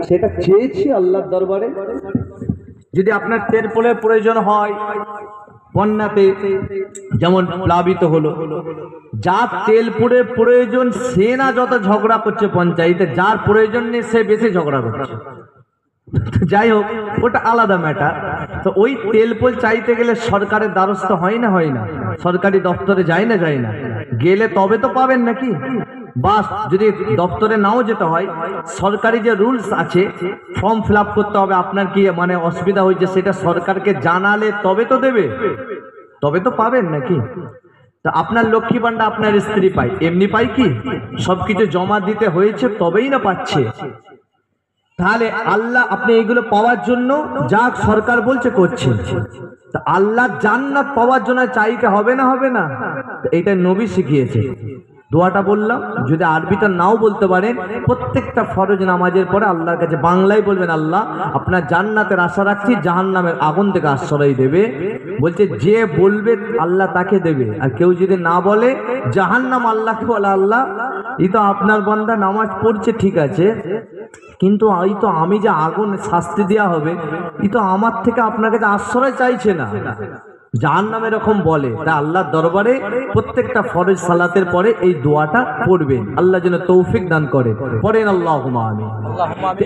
সেটা চেয়েছি আল্লাহর দরবারে। যদি আপনার তেরপোলের প্রয়োজন হয়, বন্যাতে যেমন প্লাবিত হলো, যার তেলপুরের প্রয়োজন সে না যত ঝগড়া করছে পঞ্চায়েতে, যার প্রয়োজন নেই সে বেশি ঝগড়া করছে। যাই হোক, ওটা আলাদা ম্যাটার। তো ওই তেলপোল চাইতে গেলে সরকারের দ্বারস্থ হয় না, হয় না? সরকারি দপ্তরে যায় না, যায় না? গেলে তবে তো পাবেন নাকি? বাস যদি দপ্তরে নাও যেতে হয়, সরকারি যে রুলস আছে, ফর্ম ফিল আপ করতে হবে, আপনার কি মানে অসুবিধা হয়েছে সেটা সরকারকে জানালে তবে তো দেবে, তবে তো পাবেন নাকি? তা আপনার লক্ষ্মী ভান্ডার আপনার স্ত্রী পায়, এমনি পায় কি? সবকিছু জমা দিতে হয়েছে তবেই না পাচ্ছে। তাহলে আল্লাহ আপনি এগুলো পাওয়ার জন্য যা সরকার বলছে করছেন, তা আল্লাহ জান্নাত পাওয়ার জন্য চাইতে হবে না, হবে না? এটা নবী শিখিয়েছে। দোয়াটা বললাম, যদি আরবিটা নাও বলতে পারেন, প্রত্যেকটা ফরজ নামাজের পরে আল্লাহর কাছে বাংলায় বলবেন, আল্লাহ আপনার জান্নাতের আশা রাখছি, জাহান্নামের আগুন থেকে আশ্রয় দেবে। বলছে যে বলবে আল্লাহ তাকে দেবে, আর কেউ যদি না বলে জাহান্নাম আল্লাহকে বলে, আল্লাহ এই তো আপনার বান্দা নামাজ পড়ছে ঠিক আছে, কিন্তু এই তো আমি যে আগুন শাস্তি দেওয়া হবে, এই তো আমার থেকে আপনার কাছে আশ্রয় চাইছে না, জাহান্নাম এরকম বলে। তা আল্লাহর দরবারে প্রত্যেকটা ফরজ সালাতের পরে এই দোয়াটা পড়বেন, আল্লাহ যেন তৌফিক দান করে। পড়েন আল্লাহুম্মা আমিন।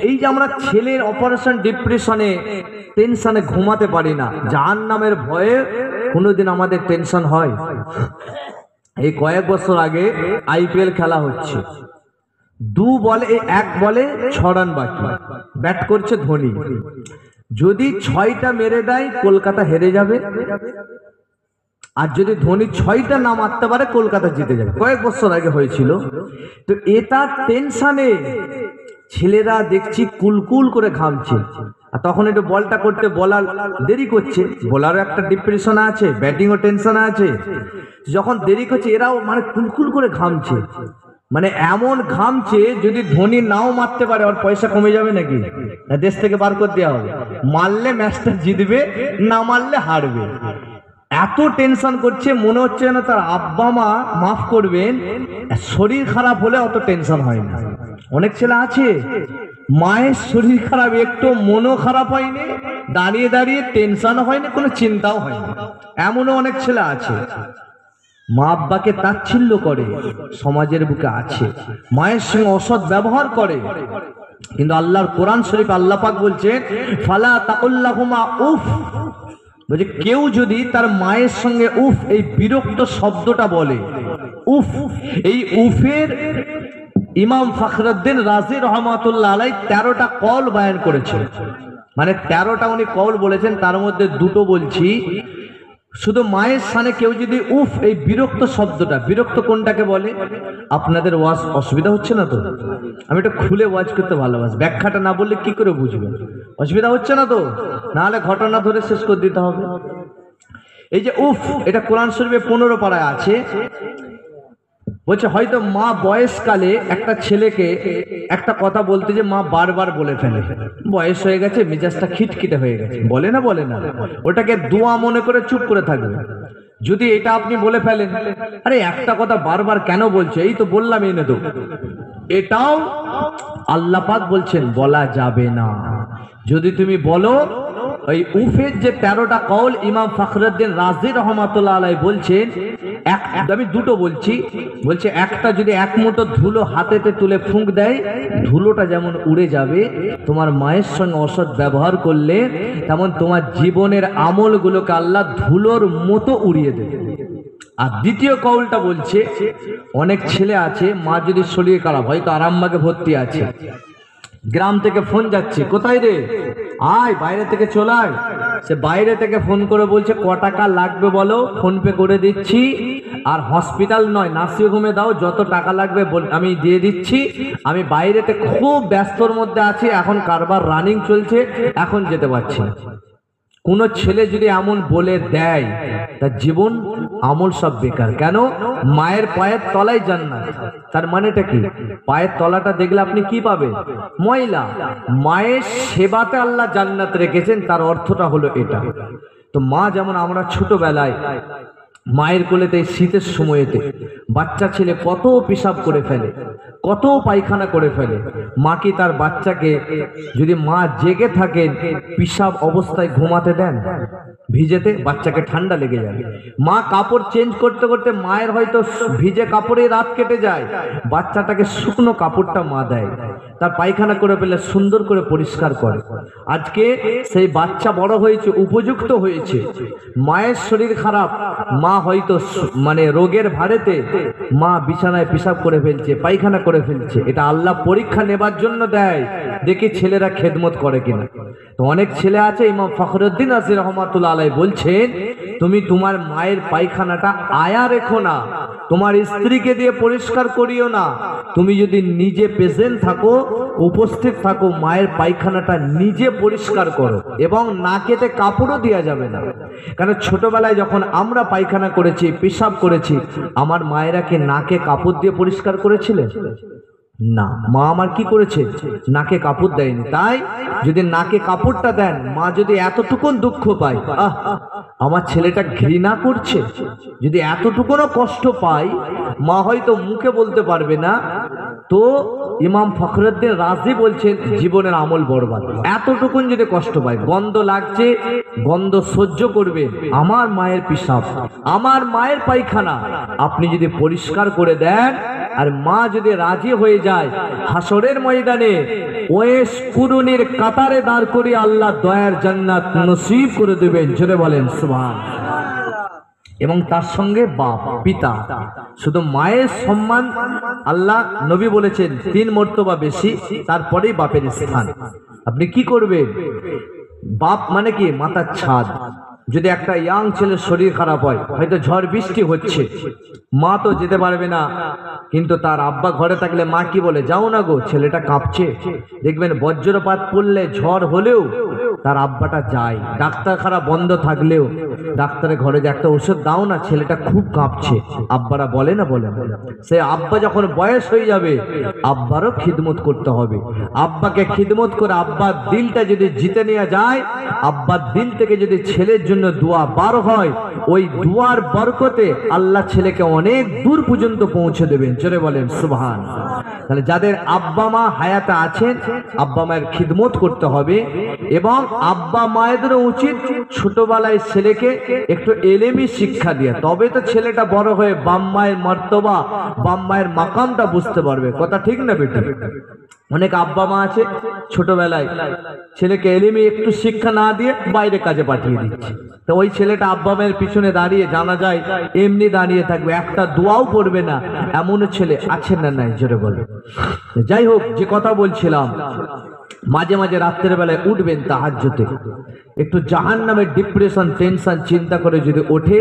এই যে আমরা ছেলের অপারেশন, ডিপ্রেশনে, টেনশনে ঘুমাতে পারি না, জাহান্নামের ভয়ে কোনোদিন আমাদের টেনশন হয়? এই কয়েক বছর আগে আইপিএল খেলা হচ্ছে, এক বলে 6 রান বাকি, ব্যাট করছে ধোনি। যদি 6টা মেরে দেয় কলকাতা হেরে যাবে, আর যদি ধোনি 6টা না মারতে পারে কলকাতা জিতে যাবে। কয়েক বছর আগে হয়েছিল। তো এটা টেনশনে ছেলেরা দেখছি কুলকুল করে ঘামছে, আর তখন একটু বলটা করতে বলার দেরি করছে, বলারও একটা ডিপ্রেশন আছে, ব্যাটিংও টেনশন আছে। যখন দেরি করছে এরাও মানে কুলকুল করে ঘামছে, মানে এমন ঘামছে যদি ধোনি নাও মারতে পারে ওর পয়সা কমে যাবে নাকি? দেশ থেকে বার করে দেওয়া হবে। মারলে ম্যাচটা জিতবে, না মারলে হারবে। এত টেনশন করছে, মনে হচ্ছে না তার আব্বা মা, মাফ করবেন, শরীর খারাপ হলে অত টেনশন হয় না। অনেক ছেলে আছে মায়ের শরীর খারাপ, একটু মনও খারাপ হয়নি, দাঁড়িয়ে দাঁড়িয়ে টেনশন হয়নি, কোনো চিন্তাও হয়নি। এমনও অনেক ছেলে আছে মা আব্বাকে তাচ্ছিল্য করে, সমাজের বুকে আছে, মায়ের সঙ্গে অসৎ ব্যবহার করে। কিন্তু আল্লাহর কোরআন শরীফ আল্লাহ পাক বলছেন, ফালা তাকুল্লাহুমা উফ। বলছে কেউ যদি তার মায়ের সঙ্গে উফ, এই বিরক্ত শব্দটা বলে, উফ, এই উফের ইমাম ফখরুদ্দিন রাজি রহমাতুল্লাহ আলাই 13টা কল বয়ান করেছেন। মানে 13টা উনি কল বলেছেন, তার মধ্যে দুটো বলছি। শুধু মায়ের সামনে কেউ যদি উফ, এই বিরক্ত শব্দটা, বিরক্ত কোনটাকে বলে? আপনাদের ওয়াজ অসুবিধা হচ্ছে না তো? আমি এটা খুলে ওয়াজ করতে ভালোবাসি, ব্যাখ্যাটা না বললে কি করে বুঝবেন? অসুবিধা হচ্ছে না তো? নাহলে ঘটনা ধরে শেষ করে দিতে হবে। এই যে উফ, এটা কোরআন শরীফে 15 পারায় আছে। বলছে হয়তো মা বয়সকালে একটা ছেলেকে একটা কথা বলতে যে মা বারবার বলে ফেলে, বয়স হয়ে গেছে, মেজাজটা খিটখিটে হয়ে গেছে, বলে না, বলে না, ওটাকে দোয়া মনে করে চুপ করে থাকবে। যদি এটা আপনি বলে ফেলেন, আরে একটা কথা বারবার কেন বলছে, এই তো বললাম এনে তো, এটাও আল্লাহ পাক বলছেন বলা যাবে না। যদি তুমি বলো, ওই উফের যে 13টা কওল ইমাম ফখরুদ্দিন রাজি রহমাতুল্লাহ আলাই বলছেন, আমি দুটো বলছি। বলছে একটা যদি এক মুঠো ধুলো হাতেতে তুলে ফুঁক দেয়, ধুলোটা যেমন উড়ে যাবে, তোমার মায়ের সঙ্গে অসৎ ব্যবহার করলে তেমন তোমার জীবনের আমলগুলোকে আল্লাহ ধুলোর মতো উড়িয়ে দেবে। আর দ্বিতীয় কওলটা বলছে, অনেক ছেলে আছে মা যদি শরীর খারাপ, হয়তো আরামবাগে ভর্তি আছে, গ্রাম থেকে ফোন যাচ্ছে, কোথায় রে, আয় বাইরে থেকে চলায়। সে বাইরে থেকে ফোন করে বলছে ক টাকা লাগবে বলো, ফোন পে করে দিচ্ছি, আর হসপিটাল নয় নার্সিং হোমে দাও, যত টাকা লাগবে আমি দিয়ে দিচ্ছি, আমি বাইরেতে খুব ব্যস্তর মধ্যে আছি, এখন কারবার রানিং চলছে, এখন যেতে পারছি না। কোন ছেলে যদি এমন বলে দেয়, তার জীবন আমল সব বেকার। কেন? মায়ের পায়ের তলায় জান্নাত। তার মানেটা কি? পায়ের তলাটা দেখলে আপনি কি পাবেন? ময়লা। মায়ের সেবাতে আল্লাহ জান্নাত রেখেছেন, তার অর্থটা হলো এটা। তো মা যেমন আমরা ছোটবেলায় মায়ের কোলেতে শীতের সময়েতে বাচ্চা ছেলে কত পেশাব করে ফেলে, কত পায়খানা করে ফেলে। মা কি তার বাচ্চাকে যদি মা জেগে থাকেন পেশাব অবস্থায় ঘুমাতে দেন? ভিজেতে বাচ্চাকে ঠান্ডা লেগে যায়। মা কাপড় চেঞ্জ করতে করতে মায়ের হয়তো ভিজে কাপড়ে রাত কেটে যায়, বাচ্চাটাকে শুকনো কাপড়টা মা দেয়, তার পায়খানা করে ফেলে সুন্দর করে পরিষ্কার করে। আজকে সেই বাচ্চা বড় হয়েছে, উপযুক্ত হয়েছে, মায়ের শরীর খারাপ, মা হয়তো মানে রোগের ভারেতে মা বিছানায় পেশাব করে ফেলছে, পায়খানা করে ফেলছে। এটা আল্লাহ পরীক্ষা নেবার জন্য দেয়, দেখি ছেলেরা খেদমত করে কিনা। তো অনেক ছেলে আছে, ইমাম ফখরুদ্দিন রাজি রহমাতুল্লাহ আলাইহি বলছেন, তুমি তোমার মায়ের পায়খানাটা আয়া রেখো না, তোমার স্ত্রীকে দিয়ে পরিষ্কার করিও না, তুমি যদি নিজে প্রেজেন্ট থাকো, উপস্থিত থাকো, মায়ের পায়খানাটা নিজে পরিষ্কার করো। এবং নাকেতে কাপড়ও দেওয়া যাবে না, কারণ ছোটবেলায় যখন আমরা পায়খানা করেছি, পেশাব করেছি, আমার মায়েরা কি নাকে কাপড় দিয়ে পরিষ্কার করেছিলেন? না, মা আমার কি করেছে? নাকে কাপড় দেয়নি। তাই যদি নাকে কাপড়টা দেন, মা যদি এতটুকুন দুঃখ পায়, আমার ছেলেটা ঘৃণা করছে, যদি এতটুকুনও কষ্ট পায়, মা হয়তো মুখে বলতে পারবে না, তো ইমাম ফখরুদ্দিন রাজি বলছেন জীবনের আমল বরবাদ। এতটুকুন যদি কষ্ট পায়, গন্ধ লাগছে, গন্ধ সহ্য করবে, আমার মায়ের পেশাব, আমার মায়ের পায়খানা আপনি যদি পরিষ্কার করে দেন, আর মা যদি রাজি হয়ে যায়, হাসরের ময়দানে ওয়েস কুরুনির কাতারে দাঁড় করিয়ে আল্লাহ দয়ার জান্নাত নসিব করে দেবেন। জোরে বলেন সুবহানাল্লাহ। এবং তার সঙ্গে বাপ, পিতা, শুধু মায়ের সম্মান আল্লাহ নবী বলেছেন 3 মর্তবা বেশি, তারপরেই বাপের স্থান। আপনি কি করবেন? বাপ মানে কি? মাথার ছাদ। যদি একটা ইয়াং ছেলের শরীর খারাপ হয়, হয়তো ঝড় বৃষ্টি হচ্ছে, মা তো যেতে পারবে না, কিন্তু তার আব্বা ঘরে থাকলে মা কি বলে, যাও না গো, ছেলেটা কাঁপছে। দেখবেন বজ্রপাত পড়লে, ঝড় হলেও তার আব্বাটা যায়, ডাক্তারখানা বন্ধ থাকলেও ডাক্তারের ঘরে যে একটা ওষুধ দাও না, ছেলেটা খুব কাঁপছে, আব্বারা বলে না? বলে। সে আব্বা যখন বয়স হয়ে যাবে, আব্বারও খিদমত করতে হবে। আব্বাকে খিদমত করে আব্বার দিলটা যদি জিতে নেওয়া যায়, আব্বার দিল থেকে যদি ছেলের জন্য দোয়া বার হয়, ওই দুয়ার বরকতে আল্লাহ ছেলেকে অনেক দূর পর্যন্ত পৌঁছে দেবেন। জোরে বলেন সুবহানাল্লাহ। তাহলে যাদের আব্বা মা হায়াতে আছেন, আব্বা মায়ের খিদমত করতে হবে। এবং আব্বা মায়েদেরও উচিত ছোটবেলায় ছেলেকে একটু এলেমি শিক্ষা দিয়ে, তবে তো ছেলেটা বড় হয়ে বাপ মায়ের মর্তবা, বাপ মায়ের মাকামটা বুঝতে পারবে। কথা ঠিক না বেটা? অনেক আব্বা মা আছে ছোটবেলায় ছেলেকে এলেমি একটু শিক্ষা না দিয়ে বাইরে কাজে পাঠিয়ে দিচ্ছে, তো ওই ছেলেটা আব্বা মায়ের পিছনে দাঁড়িয়ে, জানা যায় এমনি দাঁড়িয়ে থাকবে, একটা দোয়াও পড়বে না। এমনও ছেলে আছে না? নাই? জোরে বলে। যাই হোক, যে কথা বলছিলাম, মাঝে মাঝে রাত্রের বেলায় উঠবেন তাহাজ্জুদে, একটু জাহান্নামের ডিপ্রেশন, টেনশন চিন্তা করে যদি ওঠে,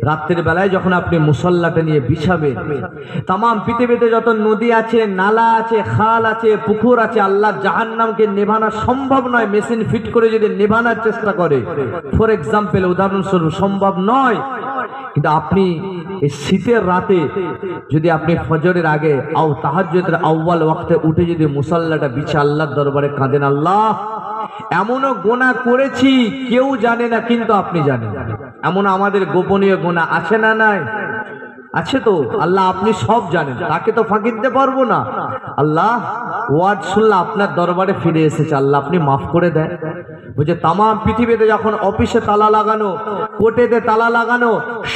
রাত্রের বেলায় যখন আপনি মুসল্লাটা নিয়ে বিছাবেন, তাম পৃথিবীতে যত নদী আছে, নালা আছে, খাল আছে, পুকুর আছে, আল্লাহ জাহান্নামকে নেভানো সম্ভব নয়। মেশিন ফিট করে যদি নেভানোর চেষ্টা করে, ফর এক্সাম্পল, উদাহরণস্বরূপ, সম্ভব নয়। কিন্তু আপনি এই শীতের রাতে যদি আপনি ফজরের আগে তাহাজ্জুদের আউয়াল ওয়াক্তে উঠে যদি মুসাল্লাটা বিছা আল্লাহর দরবারে কাঁদেন, আল্লাহ এমনও গুনাহ করেছি কেউ জানে না, কিন্তু আপনি জানেন, এমন আমাদের গোপনীয় গুনাহ আছে না? নাই? আছে তো। আল্লাহ আপনি সব জানেন, তাকে তো ফাঁকি দিতে পারবো না। আল্লাহ ওয়াজ শুনলাম আপনার দরবারে ফিরে এসেছে, আল্লাহ আপনি মাফ করে দেন। বুঝে তাম পৃথিবীতে যখন অফিসে তালা লাগানো, কোর্টেতে তালা লাগানো,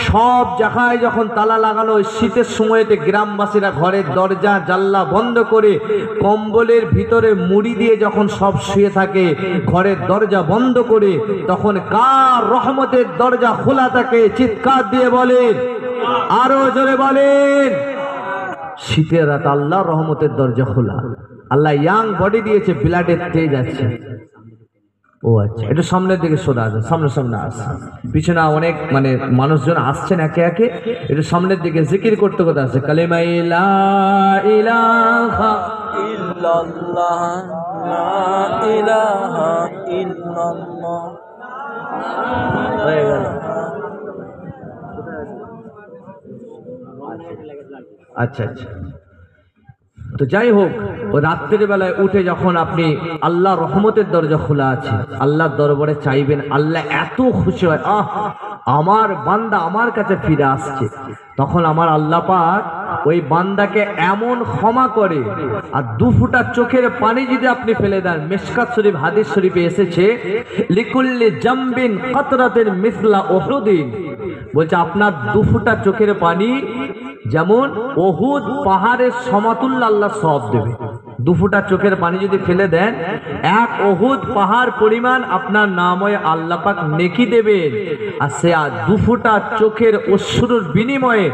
সব জায়গায় যখন তালা লাগানো, শীতের সময়তে গ্রামবাসীরা ঘরের দরজা জানলা বন্ধ করে কম্বলের ভিতরে মুড়ি দিয়ে যখন সব শুয়ে থাকে, ঘরের দরজা বন্ধ করে, তখন কার রহমতের দরজা খোলা থাকে? চিৎকার দিয়ে বলেন, আরো জোরে বলেন। শীতের রাত আল্লাহ রহমতের দরজা খোলা। আল্লাহ ইয়াং বডি দিয়েছে, ব্লাডের তেজ আছে। ও আচ্ছা, একটু সামনের দিকে সোজা আছে, সামনে সামনে আসছে, পিছনে অনেক মানে মানুষজন আসছেন একে একে, একটু সামনের দিকে জিকির করতে করতে আসছে, কালিমা লা ইলাহা ইল্লাল্লাহ, লা ইলাহা ইল্লাল্লাহ। হয়ে গেল। আচ্ছা আচ্ছা, তো যাই হোক, ওই রাত্রের বেলায় উঠে যখন আপনি আল্লাহ রহমতের দরজা খোলা আছে, আল্লাহর দরবারে চাইবেন, আল্লাহ এত খুশি হয়, আহ আমার বান্দা আমার কাছে ফিরে আসছে, তখন আমার আল্লাহ পাক ওই বান্দাকে এমন ক্ষমা করে, আর 2 ফোঁটা চোখের পানি যদি আপনি ফেলে দেন, মিশকাত শরীফ হাদিস শরীফে এসেছে, লিকুল্লি জামবিন কাতরাতিন মিসলা উহুদিন, বলছে আপনার 2 ফোঁটা চোখের পানি যেমন উহুদ পাহাড়ের সমতুল্য আল্লাহ সওয়াব দেবে। 2 ফোঁটা চোখের পানি যদি ফেলে দেন, 1 উহুদ পাহাড় পরিমাণ আপনার নামে আল্লাহ পাক নেকি দেবেন। আর সে 2 ফোঁটা চোখের অশ্রুর বিনিময়ে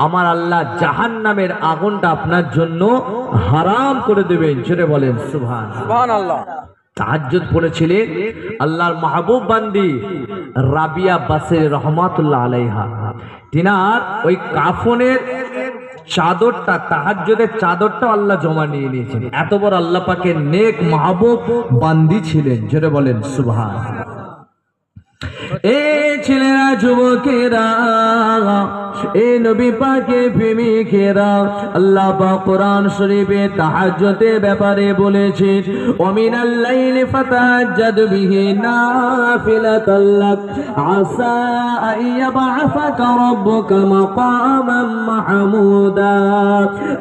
আমার আল্লাহ জাহান্নামের আগুনটা আপনার জন্য হারাম করে দেবেন। জোরে বলেন সুবহানাল্লাহ। তাহাজ্জুদ পড়েছিলেন আল্লাহর মাহবুব বান্দি রাবিয়া বাসরি রহমাতুল্লাহ আলাইহা। তিনার ওই কাফনের চাদরটা, তাহাজ্জুদের চাদরটা আল্লাহ জমা নিয়ে নিয়েছেন। এত বড় আল্লাহ পাকের নেক মাহবুব বান্দি ছিলেন। জোরে বলেন সুবহানাল্লাহ। এ ছেলেরা, যুবকেরা, এ নবী পাকের প্রেমিকেরা, আল্লাহ পাক কোরআন শরীফে তাহাজ্জুদের ব্যাপারে বলেছেন, ওয়া মিনাল লাইলি ফাতাহাজ্জাদ বিহি নাফিলাতাল লাক আসা আইয়াবআসাকা রাব্বুকা মাকামান মাহমুদা।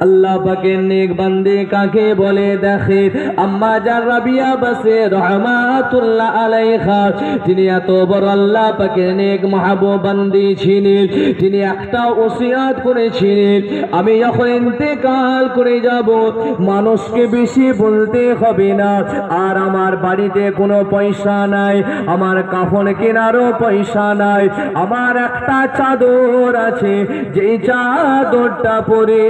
আল্লাহ পাকের নেক বান্দে কাকে বলে দেখে, আম্মা জান রাবিয়া বাসরি রহমাতুল্লাহ আলাইহা, তিনি এত বড় আল্লাহ পাকের নেক মাহবুব বান্দি ছিলেন। তিনি একটা ওসিয়াত করেছিলেন, আমি যখন ইন্তেকাল করে যাব মানুষকে বেশি বলতে হবে না, আর আমার বাড়িতে কোনো পয়সা নাই, আমার কাফন কেনারও পয়সা নাই, আমার একটা চাদর আছে, যেই চাদরটা পরে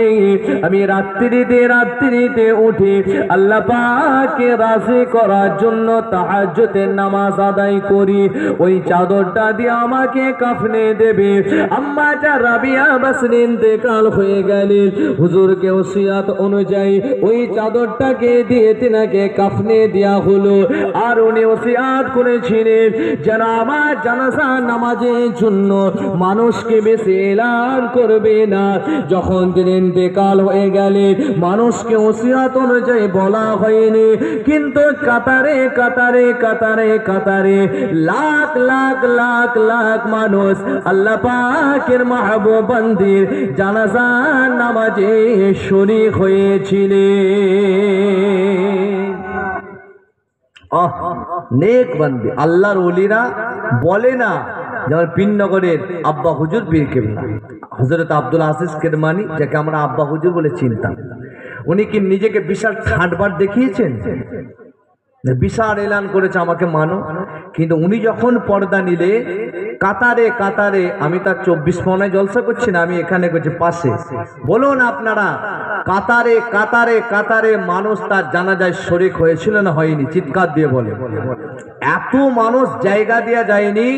আমি রাত্রিতে উঠে আল্লাহ পাককে রাজি করার জন্য তাহাজ্জুদের নামাজ আদায় করি, ওই চাদরটা দিয়ে আমাকে কাফনে দেবে। আম্মা জান রাবিয়া বাসরি ইন্তেকাল হয়ে গেলেন, হুজুরকে ওসিয়াত অনুযায়ী ওই চাদরটাকে দিয়ে তিনাকে কাফনে দেয়া হলো। আর উনি ওসিয়াত করেছিলেন যেন আমার জানাজা নামাজের জন্য মানুষকে বেশি এলান করবে না। যখন তিনি ইন্তেকাল হয়ে গেলেন, মানুষকে ওসিয়াত অনুযায়ী বলা হয়নি, কিন্তু কাতারে কাতারে কাতারে কাতারে লাখ লাখ লাখ লাখ মানুষ আল্লাহ পাকের মাহবুব বান্দির জানাজা নামাজে শরীক হয়েছিলেন। নেক বান্দি আল্লাহর ওলিরা বলে না, যেমন পীরনগরের আব্বা হুজুর পীর কেবলা হযরত আব্দুল আজিজ কেরমানি, যাকে আমরা আব্বা হুজুর বলে চিনতাম, উনি কি নিজেকে বিশাল ঠাটবার দেখিয়েছেন? বিশাল এলান করেছে আমাকে মানো, কিন্তু উনি যখন পর্দা নিলে কাতারে কাতারে, আমি তার 24 পরগনায় জলসা করছি না, আমি এখানে করছি পাশে, বলুন আপনারা, কাতারে কাতারে কাতারে মানুষ তার জানাজায় শরীক হয়েছিল না হয়নি? চিৎকার দিয়ে বলে। এত মানুষ জায়গা দেওয়া যায়নি।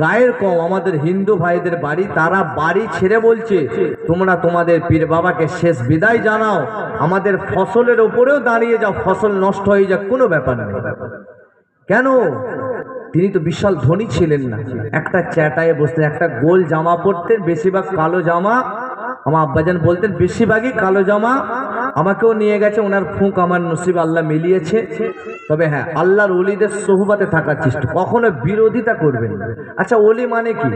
গায়ের কম আমাদের হিন্দু ভাইদের বাড়ি, তারা বাড়ি ছেড়ে বলছে তোমরা তোমাদের পীর বাবাকে শেষ বিদায় জানাও, আমাদের ফসলের উপরেও দাঁড়িয়ে যাও, ফসল নষ্ট হয়ে যাক, কোনো ব্যাপার নেই। কেন? তিনি তো বিশাল ধনী ছিলেন না। একটা চ্যাটায় বসতেন, একটা গোল জামা পরতেন, বেশিরভাগ কালো জামা। আমার আব্বাজান বলতেন বেশিরভাগই কালো জামা। আমাকেও নিয়ে গেছে, ওনার ফুঁক আমার নসিব আল্লাহ মিলিয়েছে। তবে হ্যাঁ, আল্লাহর ওলিদের সোহবাতে থাকার চেষ্টা, কখনো বিরোধিতা করবেন না। আচ্ছা, ওলি মানে কি?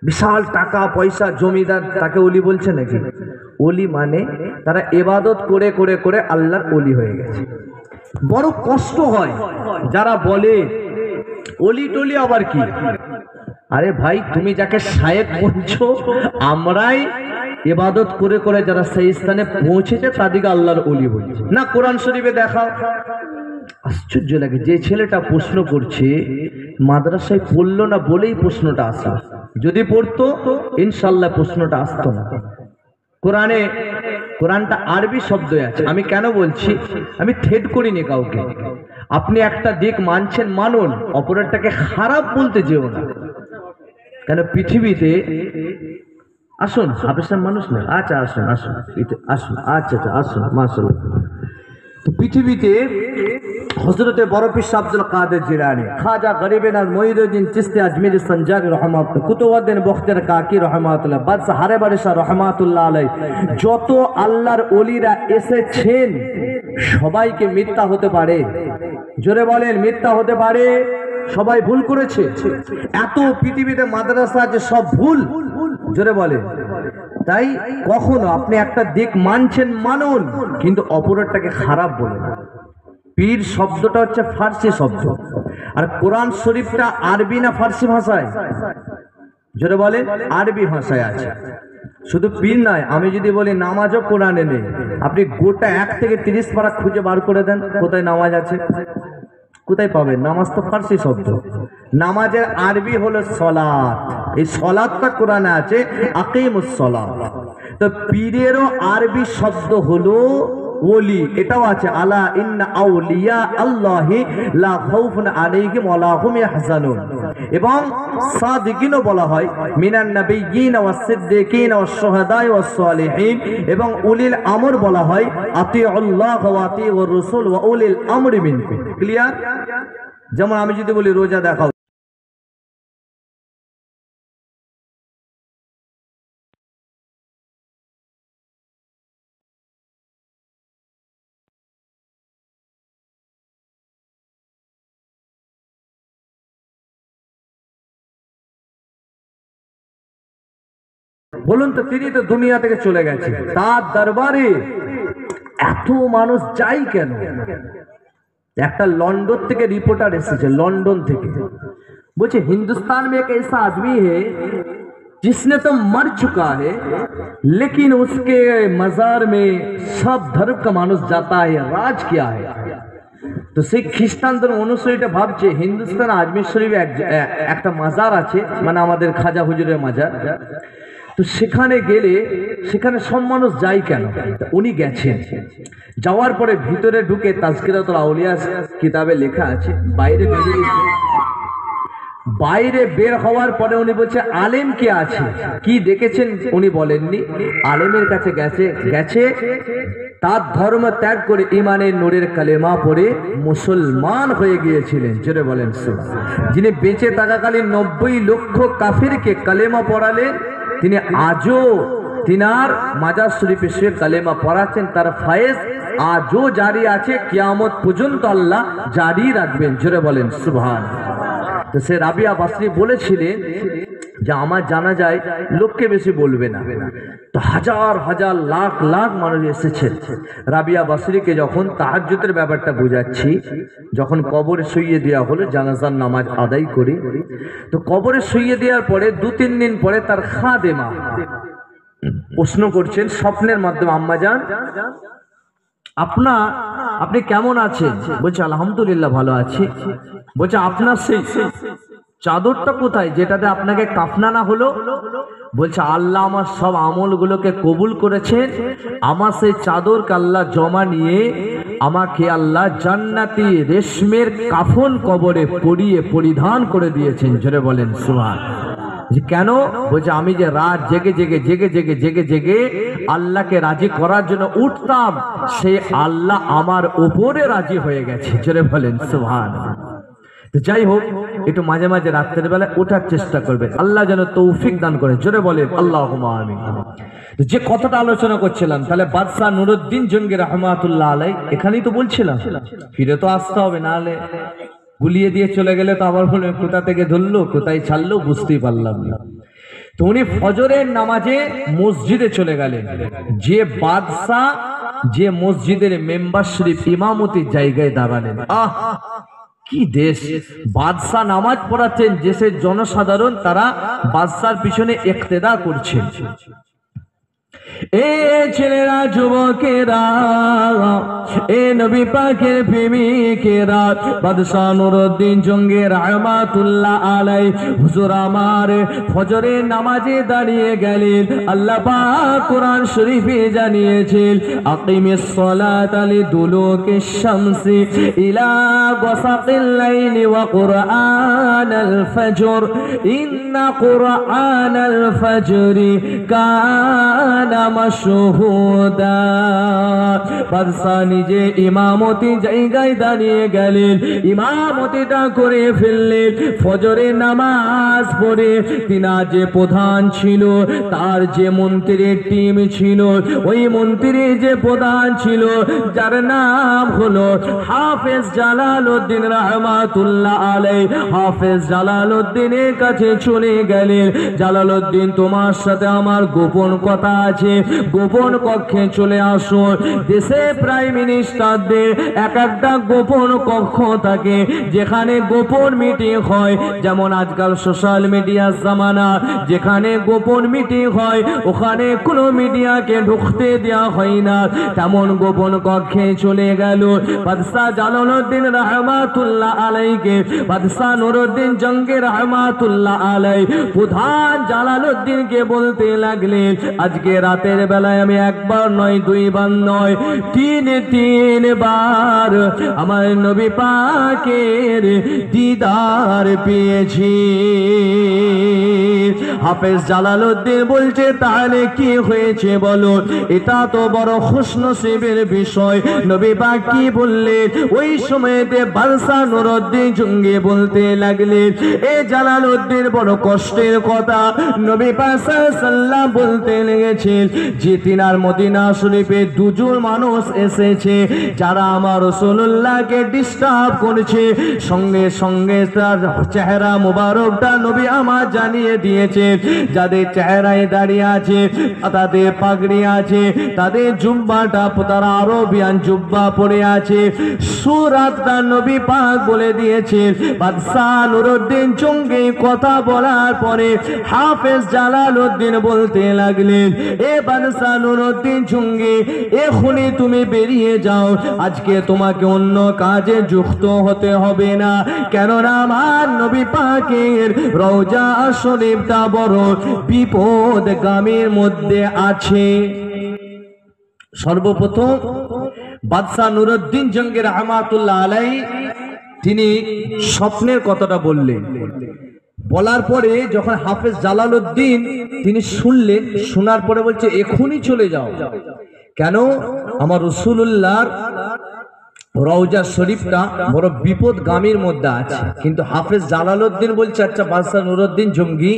বিশাল টাকা পয়সা জমিদার তাকে ওলি বলছে নাকি? ওলি মানে তারা ইবাদত করে করে করে আল্লাহর ওলি হয়ে গেছে। বড় কষ্ট হয় যারা বলে ওলি টলি আবার কি। আরে ভাই, তুমি যাকে শায়েখ বলছো, আমরাই ইবাদত করে করে যারা সেই স্থানে পৌঁছেছে তাদেরকে আল্লাহর ওলি বলছে না। কোরআন শরীফে দেখাও। আশ্চর্য লাগে, যে ছেলেটা প্রশ্ন করছে মাদ্রাসায় পড়লো না বলেই প্রশ্নটা আসে, যদি পড়তো ইনশাল্লাহ প্রশ্নটা আসতো না। কোরআনটা আরবি শব্দ আছে। আমি কেন বলছি, আমি থ্রেড করিনি কাউকে। আপনি একটা দিক মানছেন মানুন, অপরেরটাকে খারাপ বলতে যেও না। কেন পৃথিবীতে, আসুন হাবেশার মানুষ না, আচ্ছা আসুন আসুন আসুন, আচ্ছা আচ্ছা আসুন, মাশাআল্লাহ। তো পৃথিবীতে হযরতে বড় পীর শাহ আব্দুল কাদের জিলানী, খাজা গরিবে নওয়াজ মুঈনুদ্দিন চিশতি আজমিরি সঞ্জারি রহমাতুল্লাহ, কুতুবউদ্দিন বখতিয়ার কাকি রহমাতুল্লাহ, বাদশাহ হারে বারিশা রহমাতুল্লাহ আলাইহি, যত আল্লাহর ওলিরা এসেছেন সবাইকে মিথ্যা হতে পারে। জোরে বলেন মিথ্যা হতে পারে। সবাই ভুল করেছে। এত পৃথিবীতে মাদ্রাসা আছে, সব ভুল। জোরে বলেন। তাই কখনো আপনি একটা দিক মানছেন, মানুন, কিন্তু অপরটাকে খারাপ বলেন না। পীর শব্দটা হচ্ছে ফার্সি শব্দ, আর কোরআন শরীফটা আরবি না ফার্সি ভাষায়? জোরে বলে আরবি ভাষায় আছে। শুধু পীর নয়, আমি যদি বলি নামাজও কোরআনে নেই, আপনি গোটা 1 থেকে 30 পারা খুঁজে বার করে দেন কোথায় নামাজ আছে, কোথায় পাবেন? নামাজ তো ফার্সি শব্দ। নামাজের আরবি হলো সলাত। এই সলাতটা কোরআনে আছে আকিমুস সালাত। তো পীরেরও আরবি শব্দ হলো ওলি, এটাও আছে আলা ইন্না আউলিয়া আল্লাহি লা খাউফুন আলাইহিম ওয়া লা হুম ইয়াহজানুন। এবং সাদিকিনও বলা হয় মিনান নাবিয়্যিন ওয়াস সিদ্দিকিন ওয়াস শুহাদা'i ওয়াস সালিহিন। এবং উলিল আমর বলা হয় আতিউল্লাহ ওয়া আতিউর রাসূল ওয়া উলিল আমরি মিনকুম। ক্লিয়ার? যেমন আমি যদি বলি রোজা দেখাও, বলুন তো, তিনি তো দুনিয়া থেকে চলে গেছে, তার দরবারে এত মানুষ যাই কেন? একটা লন্ডন থেকে রিपोर्टर এসেছে, लंदन থেকে বলছে हिंदुस्तान में एक ऐसा आदमी है जिसने तो मर चुका है लेकिन उसके मजार में सब धर्म का मानुष जाता है, राज क्या है? তো সেই খ্রিস্টানদের অনুসারীটা ভাবছে হিন্দুস্তান আজমির শরীফে একটা মাজার আছে, মানে আমাদের খাজা হুজুরের মাজার। তো সেখানে গেলে সেখানে সব মানুষ যায় কেন? উনি গেছেন, যাওয়ার পরে ভিতরে ঢুকে তাজকিরাতুল আউলিয়া কিতাবে লেখা আছে, বাইরে বের হওয়ার পরে উনি বলছে আলেম কে আছে, কি দেখেছেন উনি বলেননি। আলেমের কাছে গেছে তার ধর্ম ত্যাগ করে ইমানের নূরের কালেমা পড়ে মুসলমান হয়ে গিয়েছিলেন। জোরে বলেন সুবহানাল্লাহ। যিনি বেঁচে থাকাকালীন 90 লক্ষ কাফিরকে কালেমা পড়ালেন, তিনি আজও তিনার মাজার শরীফে সে কালেমা পড়াচ্ছেন, তার ফায়েজ আজও জারি আছে, কিয়ামত পর্যন্ত আল্লাহ জারি রাখবেন। জোরে বলেন সুবহানাল্লাহ। তো সে রাবিয়া বাসরি বলেছিলেন যে আমার জানা যায় লোককে বেশি বলবে না। তো হাজার হাজার লাখ লাখ মানুষ এসেছেন। রাবিয়া বাসরিকে যখন তাহাজ্জুদের ব্যাপারটা বোঝাচ্ছি, যখন কবরে শুইয়ে দেওয়া হলো, জানাজার নামাজ আদায় করে, তো কবরে শুইয়ে দেওয়ার পরে 2-3 দিন পরে তার খাদেমা প্রশ্ন করছেন স্বপ্নের মাধ্যমে, আম্মা জান আপনি কেমন আছেন? বলছে আলহামদুলিল্লাহ ভালো আছি। বলছে আপনার সেই চাদরটা কোথায় যেটাতে আপনাকে কাফনানা হলো? বলছে আল্লাহ আমার সব আমলগুলোকে কবুল করেছেন, আমার সেই চাদরকে আল্লাহ জমা নিয়ে আমাকে আল্লাহ জান্নাতি রেশমের কাফন কবরে পরিয়ে পরিধান করে দিয়েছেন। জোরে বলেন সুবহানাল্লাহ। কেন? বলছে আমি যে রাত জেগে জেগে জেগে জেগে জেগে জেগে আল্লাহকে রাজি করার জন্য উঠতাম, সেই আল্লাহ আমার উপরে রাজি হয়ে গেছে। জোরে বলেন সুবহানাল্লাহ। তো যাই হোক, একটু মাঝে মাঝে রাত্রের বেলা ওঠার চেষ্টা করবেন, আল্লাহ যেন তৌফিক দান করে। জোরে বলেন আল্লাহুম্মা আমিন। যে কথাটা আলোচনা করছিলাম, তাহলে বাদশাহ নুরউদ্দিন জঙ্গি রহমাতুল্লাহ আলাইহি, এখানেই তো বলছিলাম ফিরে তো আসতে হবে, নাহলে গুলিয়ে দিয়ে চলে গেলে তো আবার বলে কোথা থেকে ধরলো কোথায় ছাড়লো বুঝতেই পারলাম না। তো উনি ফজরের নামাজে মসজিদে চলে গেলেন। যে বাদশাহ যে মসজিদের মেম্বার শরীফ ইমামতির জায়গায় দাঁড়ালেন, কি দেশ! বাদশাহ নামাজ পড়াচ্ছেন, দেশের জনসাধারণ তারা বাদশার পিছনে ইক্তেদা করছেন। এ ছেলেরা, যুবকেরা, এ নবী পাকের প্রেমিকেরা, বাদশাহ নুরউদ্দিন জঙ্গি রহমাতুল্লাহ আলাইহি হুজুর আমার ফজরের নামাজে দাঁড়িয়ে গেলেন। আল্লাহ পাক কোরআন শরীফে জানিয়েছেন আকিমিস সালাতা লিদুলুকিশ শামসি ইলা গাসাকিল লাইলি ওয়া কুরআনাল ফাজর ইন্না কুরআনাল ফাজরি কানা মাশহুদা। বাদশা নিজে ইমামতি জায়গায় দাঁড়িয়ে গেলেন, ইমামতিটা করে ফেললেন। ফজরের নামাজ পড়ে তিনা যে প্রধান ছিল, তার যে মন্ত্রীর টিম ছিল, ওই মন্ত্রী যে প্রধান ছিল, যার নাম হলো হাফেজ জালালউদ্দিন রহমাতুল্লাহ আলাইহি, হাফেজ জালালউদ্দিনের কাছে চলে গেলেন। জালালউদ্দিন, তোমার সাথে আমার গোপন কথা আছে, গোপন কক্ষে চলে আসো। দেশে প্রাইম মিনিস্টারদের এক একটা গোপন কক্ষ থাকে, যেখানে গোপন মিটিং হয়। যেমন আজকাল সোশ্যাল মিডিয়ার জামানা, যেখানে গোপন মিটিং হয় ওখানে কোনো মিডিয়াকে ঢুকতে দেওয়া হয় না, তেমন গোপন কক্ষে চলে গেল। বাদশাহ জালালউদ্দিন রহমাতুল্লাহ আলাইহিকে বাদশাহ নুরউদ্দিন জঙ্গি রহমাতুল্লাহ আলাইহি প্রধান জালালউদ্দিনকে বলতে লাগলেন, আজকে রাতের বেলায় আমি একবার নয়, দুইবার নয়, তিনবার আমার নবী পাকের দিদার পেয়েছি। হাফেজ জালালউদ্দিন বলছে, তাহলে কি হয়েছে বলো? এটা তো বড় খুশনসিবের বিষয়। নবী পাক কি বললেন? ওই সময়তে বাদশা নুরউদ্দিন জঙ্গি বলতে লাগলেন, এ জালালউদ্দিন, বড় কষ্টের কথা। নবী পাক সাল্লাল্লাহু বলতে লেগেছেন যে তিনার মদিনা শরীফে দুজন মানুষ এসেছে, যারা আমার রাসূলুল্লাহকে ডিস্টার্ব করেছে। সঙ্গে সঙ্গে তার চেহারা মুবারকটা নবী আমার জানিয়ে দিয়েছে, যাদের চেহারায় দাঁড়িয়ে আছে, তাদের পাগড়ি আছে, তাদের জুব্বাটা তারা আরবিয়ান জুব্বা পরে আছে, সুরাতটা নবী পাক বলে দিয়েছে। বাদশা নুরউদ্দিন জঙ্গি কথা বলার পরে হাফেজ জালালউদ্দিন বলতে লাগলেন, এ বাদশা নুরউদ্দিন জঙ্গি, এখনই তুমি বেরিয়ে যাও, আজকে তোমাকে অন্য কাজে যুক্ত হতে হবে না, কেননা আমার নবী পাকের রওজা শরীফটা বড় বিপদগামীর মধ্যে আছে। সর্বপ্রথম বাদশা নুরউদ্দিন জঙ্গি রহমাতুল্লাহ আলাইহি তিনি স্বপ্নের কথাটা বললেন। বলার পরে যখন হাফেজ জালালউদ্দিন তিনি শুনলেন, শোনার পরে বলছে, এখনই চলে যাও। কেন? আমার রাসূলুল্লাহর রওজা শরীফটা বড় বিপদগামীর মধ্যে আছে। কিন্তু হাফেজ জালালউদ্দিন বলছে, আচ্ছা বাদশা নুরউদ্দিন জঙ্গি,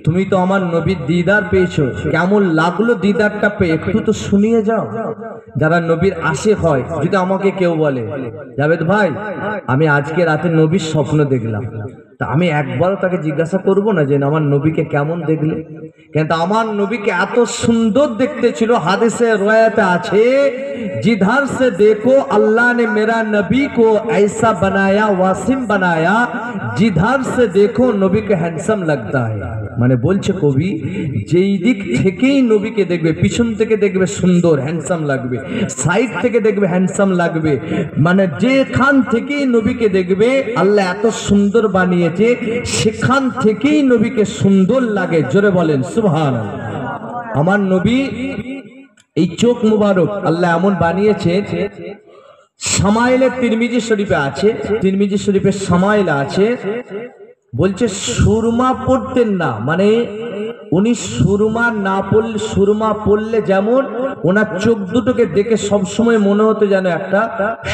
তুমি তো আমার নবীর দিদার পেয়েছো, কেমন লাগলো দিদারটা পেয়ে? একটু তো শুনিয়ে যাও। যারা নবীর আশিক হয়, যদি আমাকে কেউ বলে, জাভেদ ভাই, আমি আজকে রাতে নবীর স্বপ্ন দেখলাম, তা আমি একবারও তাকে জিজ্ঞাসা করব না যে আমার নবীকে কেমন দেখলে? কিন্তু আমার নবীকে এত সুন্দর দেখতে ছিল, হাদিসে রওয়ায়াতে আছে, जिधर से देखो अल्लाह ने मेरा नबी को ऐसा बनाया, वासिम बनाया, जिधर से देखो नबी के हैंडसम लगता है। মানে বলছে কবি, যেই দিক থেকেই নবীকে দেখবে, পিছন থেকে দেখবে সুন্দর হ্যান্ডসাম লাগবে, সাইড থেকে দেখবে হ্যান্ডসাম লাগবে, মানে যেখান থেকেই নবীকে দেখবে আল্লাহ এত সুন্দর বানিয়েছে, সেখান থেকেই নবীকে সুন্দর লাগে। জোরে বলেন সুবহানাল্লাহ। আমার নবী এই চোখ মুবারক আল্লাহ এমন বানিয়েছে, সামাইলে তিরমিজি শরীফে আছে, তিরমিজি শরীফে সামাইল আছে, বলছে সুরমা পড়তেন না, মানে উনি সুরমা না পড়লে, সুরমা পড়লে যেমন ওনার চোখ দুটোকে দেখে সবসময় মনে হতো যেন একটা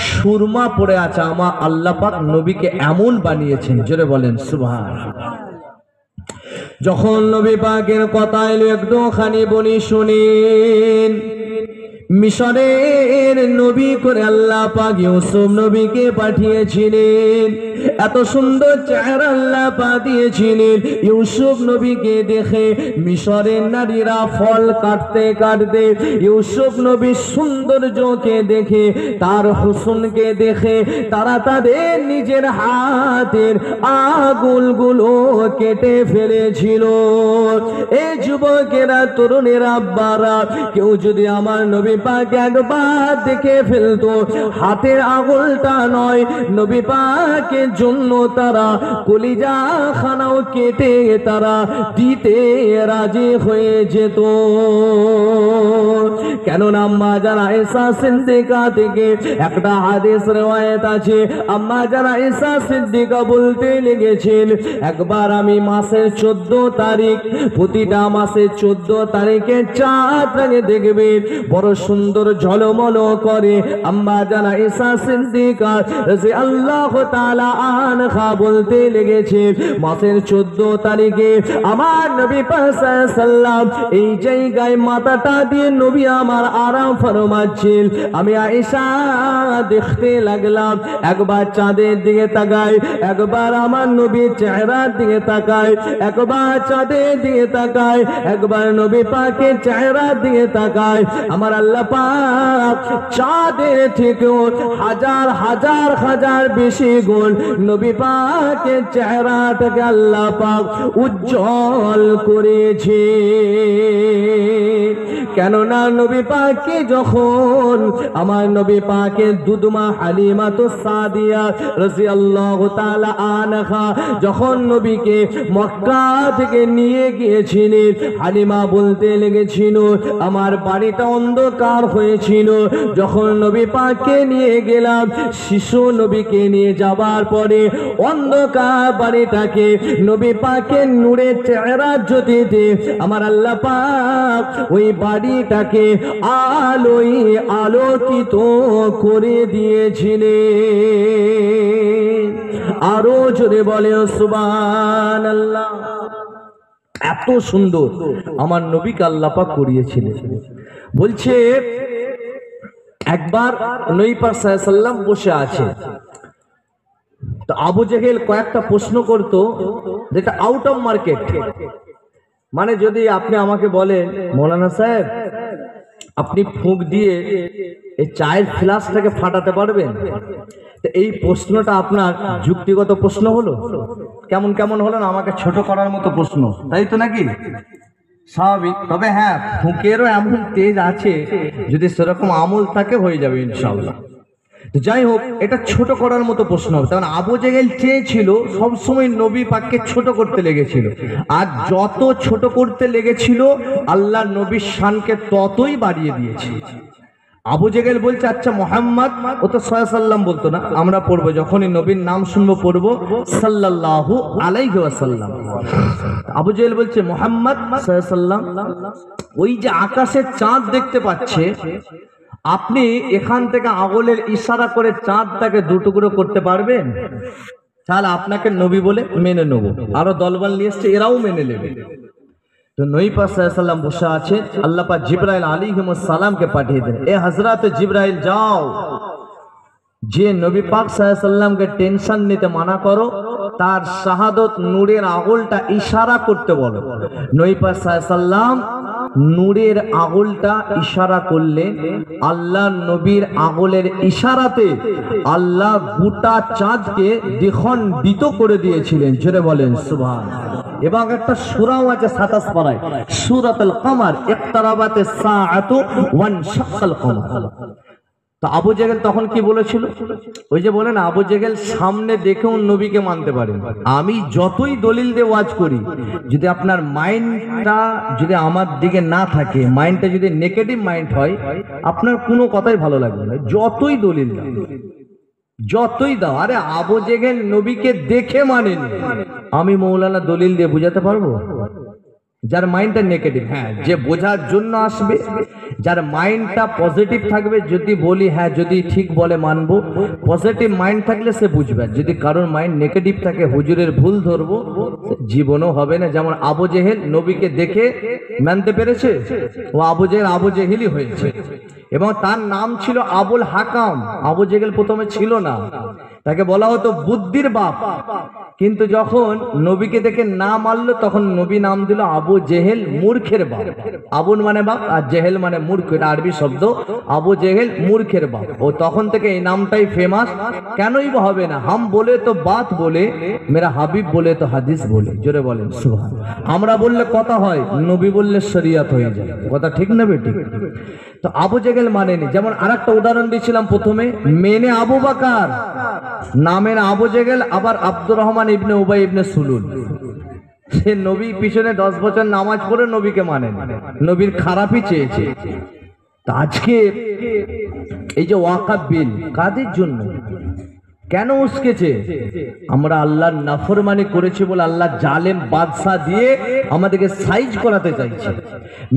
সুরমা পড়ে আছে। আমার আল্লাহ পাক নবীকে এমন বানিয়েছেন। জোরে বলেন সুবহানাল্লাহ। যখন নবী পাকের কথা এলো একটুখানি বলি শুনেন। মিশরের নবী করে আল্লাহ পাক ইউসুফ নবীকে পাঠিয়েছিলেন, এত সুন্দর চেহারা আল্লাহ পাক দিয়েছিলেন। ইউসুফ নবীকে দেখে মিশরের নারীরা ফল কাটতে কাটতে ইউসুফ নবীর সৌন্দর্যকে দেখে, তার হুসনকে দেখে তারা তাদের নিজের হাতের আঙুলগুলো কেটে ফেলেছিল। এই যুবকেরা, তরুণেরা, আব্বারা, কেউ যদি আমার নবী পাক একবার দেখে ফেলতো হাতের আঙুলটা নয়, নবী পাকের জন্য তারা কলিজা খানাও কেটে তারা দিতে রাজি হয়ে যেত। কেননা আম্মা জান আয়েশা সিদ্দিকা থেকে একটা হাদিস riwayat আছে, আম্মা জান আয়েশা সিদ্দিকা বলতে লেগেছেন, একবার আমি মাসের 14 তারিখ, প্রতিটা মাসের 14 তারিখে চাঁদ রাঙে দেখবে বড় সুন্দর ঝলমল করে। আম্মা জান আয়েশা সিদ্দিকা রাদিয়াল্লাহু তাআলা আনহা বলতে লেগেছে, মাসের 14 তারিখে আমার নবী পাক সাল্লাল্লাহু আলাইহি ওয়াসাল্লাম এই জায়গায় মাথাটা দিয়ে নবী আমার আরাম ফরমাচ্ছেন। আমি আয়েশা দেখতে লাগলাম, একবার চাঁদের দিকে তাকাই, একবার আমার নবীর চেহারার দিকে তাকাই, একবার চাঁদের দিকে তাকাই, একবার নবী পাকের চেহারার দিকে তাকাই। আমার আল্লাহ পাক চাঁদের থেকেও হাজার হাজার হাজার বেশি গুণ নবী পাকের চেহারাটাকে আল্লাহ পাক উজ্জ্বল করেছে। কেননা নবী পাককে যখন আমার নবী পাকের দুধমা হালিমা তো সাদিয়া রাদিয়াল্লাহু তাআলা আনহা যখন নবীকে মক্কা থেকে নিয়ে গিয়েছিলেন, হালিমা বলতে লেগেছিল আমার বাড়িটা অন্ধকার হয়েছিল, যখন নবী পাককে নিয়ে গেলাম, শিশু নবীকে নিয়ে যাবার পরে অন্ধকার বাড়িটাকে নবী পাকের নূরের চেহারা জ্যোতিতে আমার আল্লাহ পাক ওই বাড়িটাকে আলোয় আলোকিত করে দিয়েছিলেন। আরো জোরে বলে সুবহানাল্লাহ। এত সুন্দর আমার নবীকে আল্লাহ পাক করিয়েছিলেন। বলছে একবার নবী পাক সাল্লাল্লাহু আলাইহি ওয়াসাল্লাম বসে আছে, তো আবু জেহেল কয়েকটা প্রশ্ন করত যেটা আউট অফ মার্কেট। মানে যদি আপনি আমাকে বলেন মৌলানা সাহেব আপনি ফুঁক দিয়ে এই চায়ের ফ্লাস্কটাকে ফাটাতে পারবেন, তো এই প্রশ্নটা আপনার যুক্তিগত প্রশ্ন হলো, কেমন কেমন হলো না, আমাকে ছোট করার মতো প্রশ্ন, তাই তো নাকি? স্বাভাবিক। তবে হ্যাঁ, ফুঁকেরও এমন তেজ আছে, যদি সেরকম আমল থাকে হয়ে যাবে ইনশাআল্লাহ। তো যাই হোক, এটা ছোট করার মতো প্রশ্ন হবে। কারণ আবু জেহেল চেয়েছিল সবসময় নবী পাককে ছোট করতে লেগেছিল, আর যত ছোট করতে লেগেছিল আল্লাহ নবীর শানকে ততই বাড়িয়ে দিয়েছে। আবু জেহেল বলছে আচ্ছা মুহাম্মদ, ও তো সাল্লাল্লাহু বলতো না, আমরা পড়বো যখনই নবীর নাম শুনবো পড়বো সাল্লাল্লাহু আলাইহি ওয়াসাল্লাম। আবু জেহেল বলছে মুহাম্মদ সাল্লাল্লাহু, ওই যে আকাশের চাঁদ দেখতে পাচ্ছে, আপনি এখান থেকে আঙুলের ইশারা করে চাঁদটাকে দুটুকরো করতে পারবেন? তাহলে আপনাকে নবী বলে মেনে নেব। আরো দলবল নিয়ে এসছে, এরাও মেনে নেবে। তো নবী পাক সাল্লাল্লাহু আলাইহি ওয়াসাল্লাম বসে আছে, আল্লাহ পাক জিবরাইল আলাইহিস সালামকে পাঠিয়ে দেন, এ হযরত জিবরাইল যাও, যে নবী পাক সাল্লাল্লাহু আলাইহি ওয়াসাল্লামকে টেনশন নিতে মানা করো, তার শাহাদত নূরের আঙুলটা ইশারা করতে বলো। নবী পাক সাল্লাল্লাহু আলাইহি ওয়াসাল্লাম নূরের আঙুলটা ইশারা করলে আল্লাহ নবীর আঙুলের ইশারাতে আল্লাহ গোটা চাঁদকে দ্বিখণ্ডিত করে দিয়েছিলেন। জোরে বলেন সুবহানাল্লাহ। এবং একটা সূরাও আছে 27 পারায়, সূরাতুল কমার, ইকতারাবাতিস সাআতু ওয়ানশাক্কাল কমার। তো আবু জেহেল তখন কি বলেছিল? ওই যে বলেন আবু জেহেল সামনে দেখেও নবীকে মানতে পারে। আমি যতই দলিল দিয়ে ওয়াজ করি, যদি আপনার মাইন্ডটা যদি আমার দিকে না থাকে, মাইন্ডটা যদি নেগেটিভ মাইন্ড হয়, আপনার কোনো কথাই ভালো লাগবে না, যতই দলিল দাও, যতই দাও। আরে আবু জেহেল নবীকে দেখে মানেনি, আমি মৌলানা দলিল দিয়ে বুঝাতে পারবো? যার মাইন্ডটা নেগেটিভ, হ্যাঁ, যে বোঝার জন্য আসবে, যার মাইন্ডটা পজিটিভ থাকবে, যদি বলি হ্যাঁ যদি ঠিক বলে মানবো, পজিটিভ মাইন্ড থাকলে সে বুঝবে। যদি কারোর মাইন্ড নেগেটিভ থাকে, হুজুরের ভুল ধরবো, জীবনও হবে না। যেমন আবু জেহেল নবীকে দেখে মানতে পেরেছে, ও আবু জেহেলই হয়েছে। এবং তার নাম ছিল আবুল হাকাম। আবু জেহেল প্রথমে ছিল না, তাকে বলা হতো বুদ্ধির বাপ। কিন্তু যখন নবীকে দেখে না মানলো, তখন নবী নাম দিল আবু জেহেল, মূর্খের বাপ। আবুল মানে বাপ আর জেহেল মানে মূর্খ, এটা আরবি শব্দ। আবু জেহেল মূর্খের বাপ। ও তখন থেকে এই নামটাই ফেমাস। কেনই বা হবে না? হাম বলে তো বাত বলে, মেরা হাবিব বলে তো হাদিস বলে। জোরে বলেন সুবহান। আমরা বললে কথা হয়, নবী বললে শরিয়ত হয়ে যায়। কথা ঠিক না বেটি? তো আবু জেহেল মানেনি। যেমন আরেকটা উদাহরণ দিয়েছিলাম প্রথমে, মেনে আবু বকর, নামে না আবু জেহেল, আবার আব্দুর রহমান ইবনে উবাই ইবনে সুলুল। সে নবী পিছনে 10 বছর নামাজ পড়ে নবীকে মানেন, নবীর খারাপই চেয়েছে। তা আজকে এই যে ওয়াকাফ বিল কাদের জন্য, কেন উস্কেছে? আমরা আল্লাহর নাফরমানি করেছি বলে আল্লাহ জালেম বাদশা দিয়ে আমাদেরকে সাইজ করাতে চাইছে।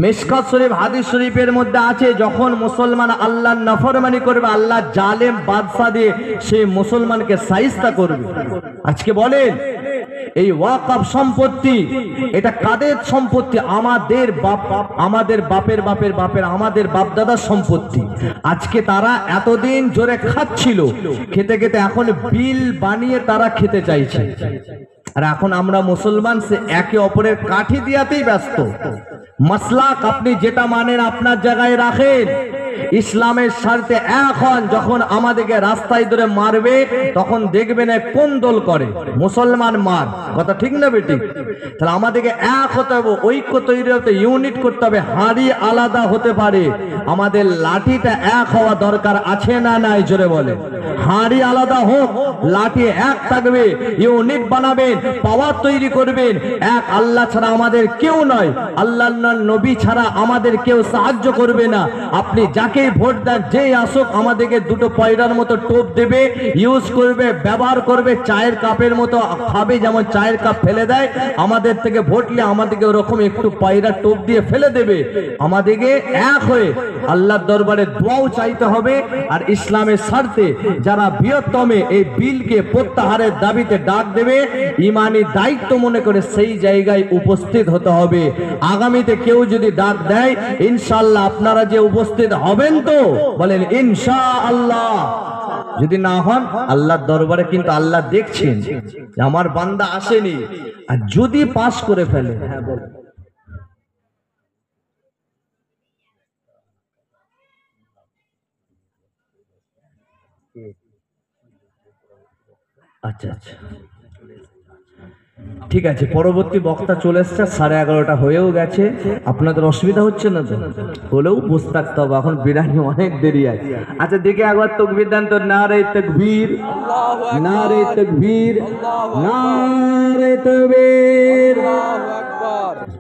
মিশকাত শরীফ হাদিস শরীফের মধ্যে আছে, যখন মুসলমান আল্লাহর নাফরমানি করবে আল্লাহ জালেম বাদশা দিয়ে সেই মুসলমানকে সাইজটা করবে। আজকে বলেন এই ওয়াকফ সম্পত্তি এটা কাদের সম্পত্তি? আমাদের বাপের বাপের বাপের আমাদের বাপ দাদার সম্পত্তি। আজকে তারা এতদিন জোরে খাচ্ছিল, খেতে খেতে এখন বিল বানিয়ে তারা খেতে চাইছে। আর এখন আমরা মুসলমান সে একে অপরের কাঠি দিয়াতেই ব্যস্ত। মাসলাক আপনি যেটা মানেন আপনার জায়গায় রাখেন, ইসলামের স্বার্থে এখন যখন আমাদেরকে রাস্তায় ধরে মারবে তখন দেখবেন কোন দল করে, মুসলমান মার, কথা ঠিক না বেটি? তাহলে আমাদেরকে এক হতে হবে, ঐক্য তৈরি হতে, ইউনিট করতে হবে। হাড়ি আলাদা হতে পারে, আমাদের লাঠিটা এক হওয়া দরকার আছে না নাই? জোরে বলে। হাড়ি আলাদা হোক, লাঠি এক থাকবে, ইউনিট বানাবেন, পাওয়ার তৈরি করবেন। এক আল্লাহ ছাড়া আমাদের কেউ নয়, আল্লাহর নবী ছাড়া আমাদের কেউ সাহায্য করবে না। আপনি যাকে ভোট দেন, যে আসুক আমাদেরকে দুটো পয়রার মতো টোপ দেবে, ইউজ করবে, ব্যবহার করবে, চায়ের কাপের মতো খাবে, যেমন চায়ের কাপ ফেলে দেয়, আমাদের থেকে ভোট নিয়ে আমাদেরকে ওরকম একটু পয়রা টোপ দিয়ে ফেলে দেবে। আমাদেরকে এক হয়ে আল্লাহর দরবারে দোয়াও চাইতে হবে। আর ইসলামের স্বার্থে যারা বৃহত্তমে এই বিলকে প্রত্যাহারের দাবিতে ডাক দেবে, ইমানি দায়িত্ব মনে করে সেই জায়গায় উপস্থিত হতে হবে। আগামীতে কেউ যদি ডাক দেয়, ইনশাআল্লাহ আপনারা যে উপস্থিত হবেন তো? বলেন ইনশাআল্লাহ। যদি না হন, আল্লাহর দরবারে কিন্তু আল্লাহ দেখছেন যে আমার বান্দা আসেনি। আর যদি পাস করে ফেলে, হ্যাঁ বল, আচ্ছা আচ্ছা ঠিক আছে, পরবর্তী বক্তা চলে এসছে, 11:30 হয়েও গেছে। আপনাদের অসুবিধা হচ্ছে না তো? হলেও বসে থাকতে হবে, এখন বিরানি অনেক দেরি আছে। আচ্ছা দেখে একবার তাকবীর দেন তো। নারে তাকবীর, নারে তাকবীর, নারে তাকবীর।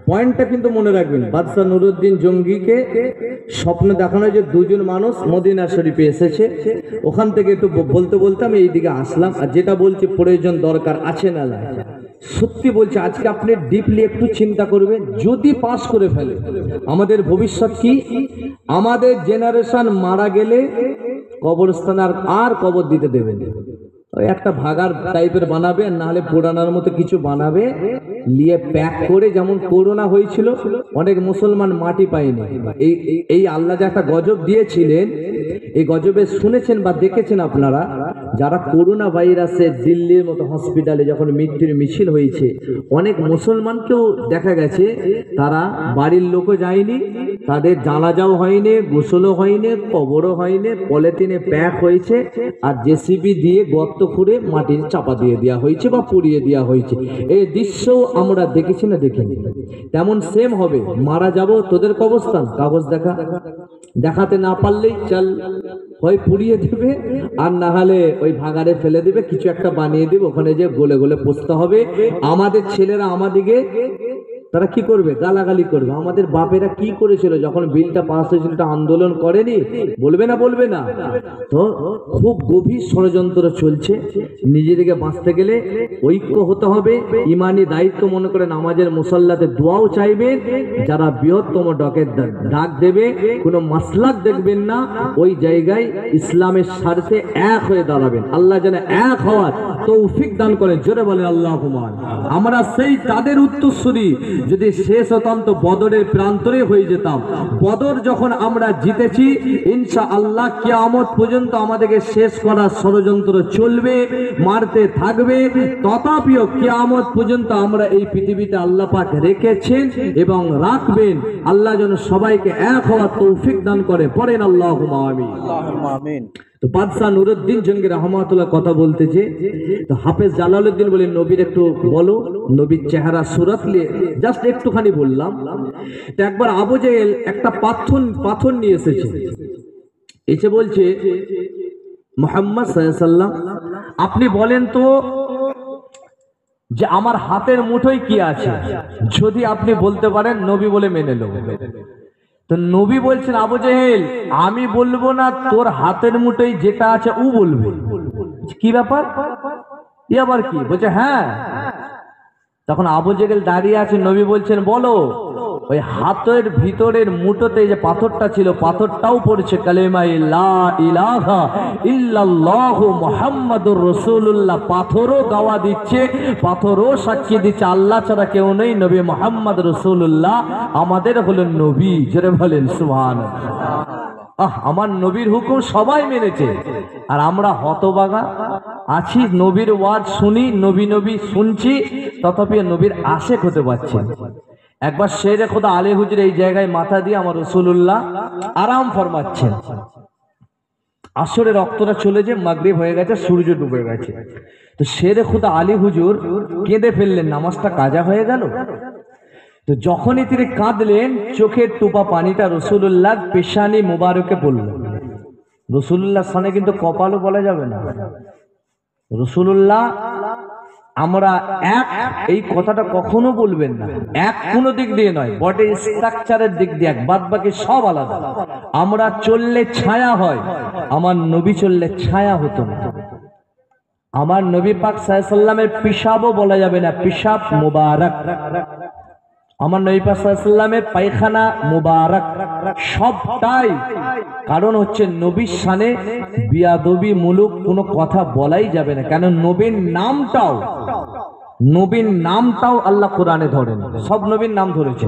পয়েন্টটা কিন্তু মনে রাখবেন, বাদশাহ নুরুদ্দিন জঙ্গিকে স্বপ্ন দেখানো যে দুজন মানুষ মদিনা শরীফে এসেছে, ওখান থেকে একটু বলতে বলতে আমি এইদিকে আসলাম। আর যেটা বলছি প্রয়োজন দরকার আছে না, সত্যি বলছি। আজকে আপনি ডিপলি একটু চিন্তা করবেন, যদি পাস করে ফেলে আমাদের ভবিষ্যৎ কি? আমাদের জেনারেশন মারা গেলে কবরস্থানে আর কবর দিতে দেবেন, ওই একটা ভাগার টাইপের বানাবে, না হলে পোড়ানোর মতো কিছু বানাবে, নিয়ে প্যাক করে। যেমন করোনা হয়েছিল, অনেক মুসলমান মাটি পায়নি। এই আল্লাহ যে একটা গজব দিয়েছিলেন, এই গজবে শুনেছেন বা দেখেছেন আপনারা, যারা করোনা ভাইরাসে দিল্লির মতো হসপিটালে যখন মৃত্যুর মিছিল হয়েছে, অনেক মুসলমানকেও দেখা গেছে তারা বাড়ির লোকও যায়নি, তাদের জানাজাও হয়নি, গোসলও হয়নি, কবরও হয়নি, পলিথিনে প্যাক হয়েছে, আর জেসিবি দিয়ে গর্ত খুঁড়ে মাটির চাপা দিয়ে দেওয়া হয়েছে বা পুড়িয়ে দেওয়া হয়েছে। এই দৃশ্যও আমরা দেখেছি না দেখিনি? তেমন সেম হবে, মারা যাব, তোদের কবরস্থান কাগজ দেখাতে না পারলেই চল, হয় পুড়িয়ে দেবে, আর না হলে ওই ভাগাড়ে ফেলে দেবে, কিছু একটা বানিয়ে দেবে, ওখানে যে গলে গলে পুষতে হবে। আমাদের ছেলেরা আমাদিকে তারা কি করবে? গালাগালি করবে। আমাদের বাপেরা কি করেছিল যখন বিলটা পাস হয়েছিল? আন্দোলন করেনি? বলবে না, বলবে না? তো খুব গভীর ষড়যন্ত্র চলছে। নিজেদেরকে বাঁচতে গেলে ঐক্য হতে হবে, ইমানি দায়িত্ব মনে করে নামাজের মুসল্লাতে দোয়াও চাইবেন। যারা বৃহত্তম ডাক দেবে, কোনো মাসলাক দেখবেন না, ওই জায়গায় ইসলামের স্বার্থে এক হয়ে দাঁড়াবেন। আল্লাহ যেন এক হওয়ার তৌফিক দান করেন। জোরে বলেন আল্লাহুম্মা। আমরা সেই তাদের উত্তরসূরি, যদি শেষ হতাম তো বদরের প্রান্তরে হয়ে যেতাম। বদর যখন আমরা জিতেছি, ইনশাআল্লাহ কিয়ামত পর্যন্ত আমাদেরকে শেষ করার ষড়যন্ত্র চলবে, মারতে থাকবে। তথাপিও কিয়ামত পর্যন্ত আমরা এই পৃথিবীতে আল্লাহ পাক রেখেছেন এবং রাখবেন। আল্লাহ যেন সবাইকে এক হওয়ার তৌফিক দান করে। পড়েন আল্লাহুম্মা আমিন। তো বাদশাহ নুরুদ্দিন জঙ্গি রহমাতুল্লাহ কথা বলতেছে, তো হাফেজ জালালউদ্দিন বলে নবীর একটু বলো, নবীর চেহারা সুরত নিয়ে জাস্ট একটুখানি বললাম। তো একবার আবু জেহেল একটা পাথর নিয়ে এসে বলছে, মুহাম্মদ সাল্লাল্লাহু আলাইহি সাল্লাম আপনি বলেন তো যে আমার হাতের মুঠোয় কি আছে, যদি আপনি বলতে পারেন নবী বলে মেনে নেব। তো নবী বলছেন, আবু জেহেল আমি বলবো না, তোর হাতের মুঠোয় যেটা আছে ও বলবে। কি ব্যাপার, ই আবার কি? বলছে হ্যাঁ। তখন আবু জেহেল দাঁড়িয়ে আছে, নবী বলছেন বলো। ওই হাতের ভিতরের মুঠোতে যে পাথরটা ছিল, পাথরটাও পড়ছে কালেমা লা ইলাহা ইল্লাল্লাহু মুহাম্মাদুর রাসূলুল্লাহ। পাথরও দাওয়া দিচ্ছে, পাথরও সাক্ষী দিচ্ছে আল্লাহ ছাড়া কেউ নেই, নবী মুহাম্মদ রাসূলুল্লাহ আমাদের হলেন নবী। জোরে বলেন সুবহানাল্লাহ। আমার নবীর হুকুম সবাই মেনেছে, আর আমরা হতভাগা আছি, নবীর ওয়াজ শুনি, নবী নবী শুনছি, তথাপি নবীর আশেক হতে পারছি। একবার শেরে খোদা আলী হুজুর এই জায়গায় মাথা দিয়ে আমার রাসূলুল্লাহ আরাম ফরমাচ্ছেন। আসরের রক্তটা চলে যে মাগরিব হয়ে গেছে, সূর্য ডুবে গেছে। তো শেরে খোদা আলী হুজুর কেঁদে ফেললেন, নামাজটা কাজা হয়ে গেল। তো যখনই তিনি কাঁদলেন, চোখের টোপা পানিটা রাসূলুল্লাহ পেশানি মুবারকে পড়ল। রাসূলুল্লাহ সামনে কিন্তু কপালও বলা যাবে না। রাসূলুল্লাহ আমরা এক, এই কথাটা কখনো বলবেন না। এক কোনো দিক দিয়ে নয়, বডি স্ট্রাকচারের দিক দিয়ে এক, বাদ বাকি সব আলাদা। আমরা চললে ছায়া হয়, আমার নবী চললে ছায়া হতো না। আমার নবী পাক সাল্লাল্লাহু আলাইহি সাল্লামের পিশাবও বলা যাবে না, পিশাব মুবারক। আমার নবী পাক সাল্লাল্লাহু আলাইহি সাল্লামের পায়খানা মুবারক। সবটাই কারণ হচ্ছে নবীর শানে বিয়াদবি মূলক কোনো কথা বলাই যাবে না, কেন নবীর নামটাও আল্লাহ কোরআনে ধরেন, সব নবীর নাম ধরেছে।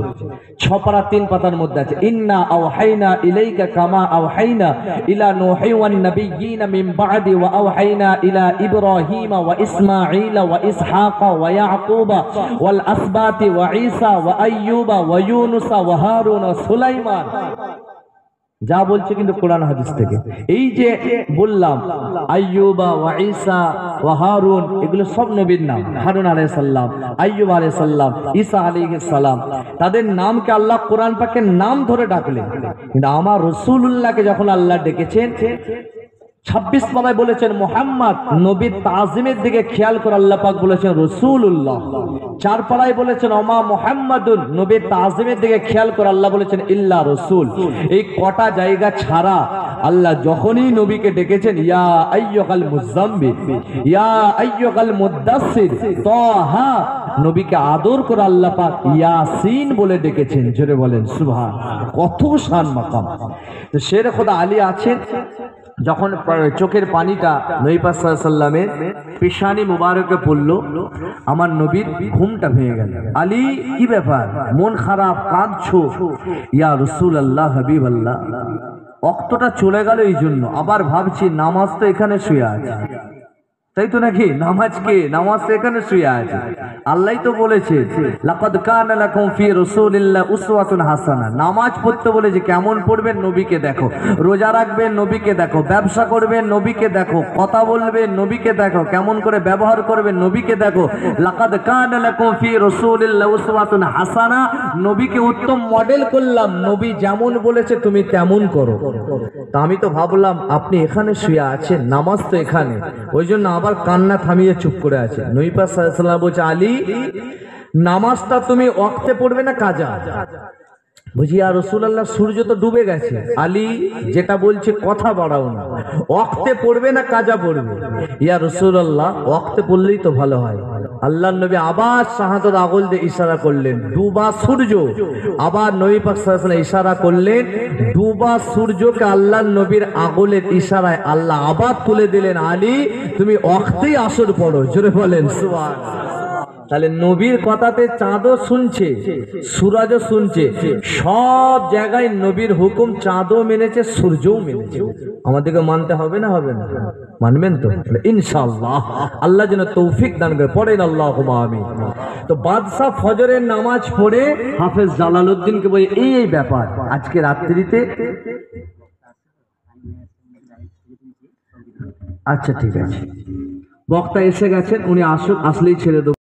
6 পারা 3 পাতার মধ্যে আছে, ইন্না আওহাইনা ইলাইকা কামা আওহাইনা ইলা নূহি ওয়ান নাবিয়্যিনা মিন বা'দি ওয়া আওহাইনা ইলা ইব্রাহিমা ওয়া ইসমাঈলা ওয়া ইসহাকা ওয়া ইয়াকুবা ওয়াল আসবাতি ওয়া ঈসা ওয়া আইয়ুবা ওয়া ইউনুসা ওয়া হারুন ওয়া সুলাইমান। যা বলছে কিন্তু কোরআন হাদিস থেকে। এই যে বললাম আইয়ুবা ওয়া ঈসা ওয়া হারুন, এগুলো সব নবীর নাম। হারুন আলাইহিস সালাম, আইয়ুব আলাইহিস সালাম, ঈসা আলাইহিস সালাম, তাদের নামকে আল্লাহ কোরআন পাকে নাম ধরে ডাকলেন। কিন্তু আমার রাসূলুল্লাহকে যখন আল্লাহ ডেকেছেন, 26 পারায় বলেছেন মুহাম্মদ, নবীর তাজিমের দিকে খেয়াল করে আল্লাহ পাক বলেছেন রাসূলুল্লাহ। 4 পারায় বলেছেন ওমা মুহাম্মাদুন, নবীর তাজিমের দিকে খেয়াল করে আল্লাহ বলেছেন ইল্লা রাসূল। এই কটা জায়গা ছাড়া আল্লাহ যখনই নবীকে ডেকেছেন ইয়া আইয়ুহাল মুযাম্মিল, ইয়া আইয়ুহাল মুদাসসির, তাহা, নবীকে আদর করে আল্লাহ পাক ইয়াসিন বলে ডেকেছেন। জোরে বলেন সুবহান। কত শান মাকাম। তো শেরে খোদা আলী আছেন, যখন চোখের পানিটা নবী পাক সাল্লাল্লাহু আলাইহি সাল্লামের পেশানি মুবারকে পড়লো, আমার নবীর ঘুমটা ভেঙে গেল। আলী কি ব্যাপার, মন খারাপ, কাঁদছো? ইয়া রাসূলুল্লাহ, হাবিবাল্লাহ, ওয়াক্তটা চলে গেল, এই জন্য আবার ভাবছি নামাজ তো এখানে শুয়ে আছে, তাই তো নাকি? নামাজ তো এখানে শুয়ে আছে। আল্লাহ তো বলেছে লাকাদ কানা লাকুম ফি রাসূলিল্লাহি উসওয়াতুন হাসানাহ। নামাজ পড়তে বলেছে, কেমন পড়বেন? নবীকে দেখো। রোজা রাখবেন, নবীকে দেখো। ব্যবসা করবেন, নবীকে দেখো। কথা বলবেন, নবীকে দেখো। কেমন করে ব্যবহার করবেন, নবীকে দেখো। লাকাদ কানা লাকুম ফি রাসূলিল্লাহি উসওয়াতুন হাসানাহ। নবীকে উত্তম মডেল করলাম, নবী যেমন বলেছে তুমি তেমন করো। তা আমি তো ভাবলাম আপনি এখানে শুয়ে আছেন, নামাজ তো এখানে, ওই জন্য আবার কান্না থামিয়ে চুপ করে আছে। নবী পাক সাল্লাল্লাহু আলাইহি ওয়াসাল্লাম বলছে, আলী নামাজটা তুমি ওয়াক্তে পড়বে না কাজা? বুঝি ইয়া রাসূলুল্লাহ, সূর্য তো ডুবে গেছে। আলী যেটা বলছে কথা বাড়াও না, ওয়াক্তে পড়বে না কাজা পড়বে? ইয়া রাসূলুল্লাহ, ওয়াক্তে পড়লেই তো ভালো হয়। আল্লাহর নবী আবার শাহাদাত আগুল দিয়ে ইশারা করলেন, ডুবা সূর্য। আবার নবী পাক সাল্লাল্লাহু আলাইহি ওয়াসাল্লাম ইশারা করলেন, ডুবা সূর্যকে আল্লাহর নবীর আগুলের ইশারায় আল্লাহ আবার তুলে দিলেন, আলী তুমি ওয়াক্তেই আসর পড়ো। জোরে বলেন সুবহানাল্লাহ। তাহলে নবীর কথাতে চাঁদও শুনছে, সূরজও শুনছে, সব জায়গায় নবীর হুকুম চাঁদও মেনেছে, সূর্যও মেনেছে। আমাদেরকে মানতে হবে না? হবে না? মানবেন তো ইনশাআল্লাহ। আল্লাহ যেন তৌফিক দান করে। পড়েন আল্লাহুম্মা আমিন। তো বাদশা ফজরের নামাজ পড়ে হাফেজ জালালউদ্দিনকে বলে এই ব্যাপার, আজকে রাত্রিতে আচ্ছা ঠিক আছে, বক্তা এসে গেছেন, উনি আসুক, আসলেই ছেড়ে দেবো।